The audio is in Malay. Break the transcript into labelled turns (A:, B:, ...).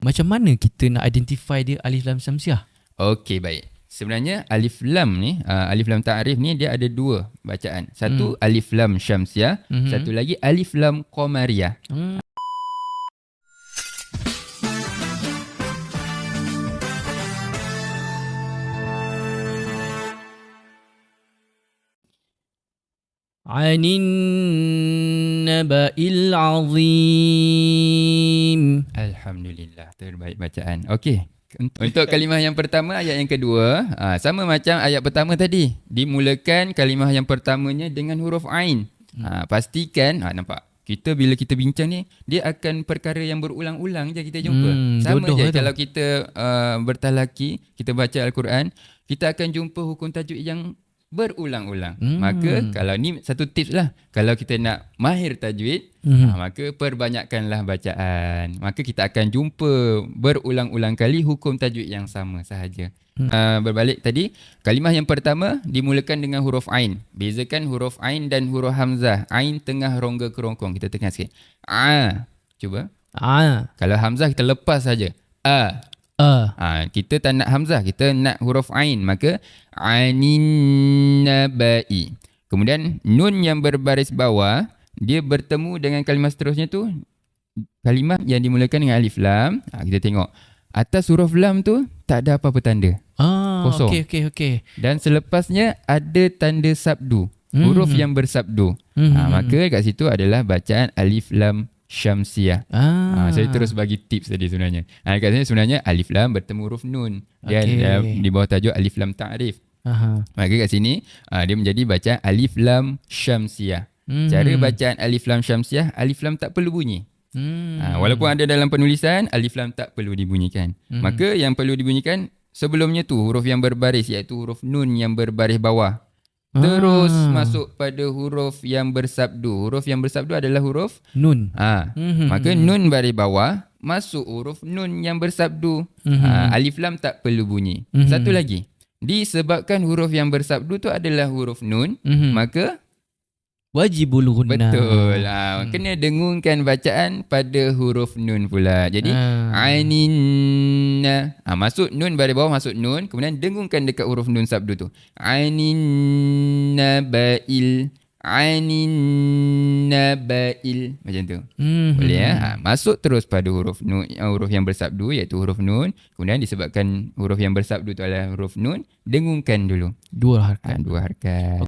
A: Macam mana kita nak identify dia alif lam syamsiah?
B: Okey, baik. Sebenarnya alif lam ni, alif lam ta'rif ni dia ada dua bacaan. Satu alif lam syamsiah, satu lagi alif lam qamariyah.
A: Anin naba'il azim.
B: Alhamdulillah, terbaik bacaan. Okey. Untuk kalimah yang pertama, ayat yang kedua, sama macam ayat pertama tadi. Dimulakan kalimah yang pertamanya dengan huruf Ain. Pastikan, nampak? Bila kita bincang ni, dia akan perkara yang berulang-ulang je kita jumpa. Sama je kalau kita bertalaki, kita baca Al-Quran, kita akan jumpa hukum tajwid yang berulang-ulang. Maka kalau ni satu tips lah, kalau kita nak mahir tajwid, maka perbanyakkanlah bacaan. Maka kita akan jumpa berulang-ulang kali hukum tajwid yang sama sahaja. Berbalik tadi, kalimah yang pertama dimulakan dengan huruf Ain. Bezakan huruf Ain dan huruf Hamzah. Ain tengah rongga kerongkong. Kita tengah sikit. Cuba. Kalau Hamzah kita lepas saja. Kita tak nak Hamzah, kita nak huruf Ain. Maka Anin nabai. Kemudian nun yang berbaris bawah, dia bertemu dengan kalimah seterusnya tu, kalimah yang dimulakan dengan alif lam. Kita tengok atas huruf lam tu tak ada apa-apa tanda. Kosong.
A: Okey.
B: Dan selepasnya ada tanda sabdu, huruf yang bersabdu. Maka kat situ adalah bacaan alif lam syamsiah. Saya terus bagi tips tadi sebenarnya. Kat sini sebenarnya alif lam bertemu huruf nun. Dan di bawah tajuk alif lam ta'rif. Maka kat sini dia menjadi bacaan alif lam syamsiah. Cara bacaan alif lam syamsiah, alif lam tak perlu bunyi. Walaupun ada dalam penulisan, alif lam tak perlu dibunyikan. Maka yang perlu dibunyikan sebelumnya tu huruf yang berbaris, iaitu huruf nun yang berbaris bawah. Terus masuk pada huruf yang bersabdu. Huruf yang bersabdu adalah huruf
A: nun.
B: Maka nun baris bawah masuk huruf nun yang bersabdu. Alif lam tak perlu bunyi. Satu lagi, disebabkan huruf yang bersabdu tu adalah huruf nun, maka
A: wajibul gunnah.
B: Betul. Kena dengungkan bacaan pada huruf nun pula. Jadi ainin, masuk nun baris bawah, masuk nun, kemudian dengungkan dekat huruf nun sabdu tu. Ainin nabail, ainin nabail, macam tu. Boleh ya? Masuk terus pada huruf nun, huruf yang bersabdu iaitu huruf nun. Kemudian disebabkan huruf yang bersabdu tu adalah huruf nun, dengungkan dulu.
A: Dua harakat.
B: Dua harakat.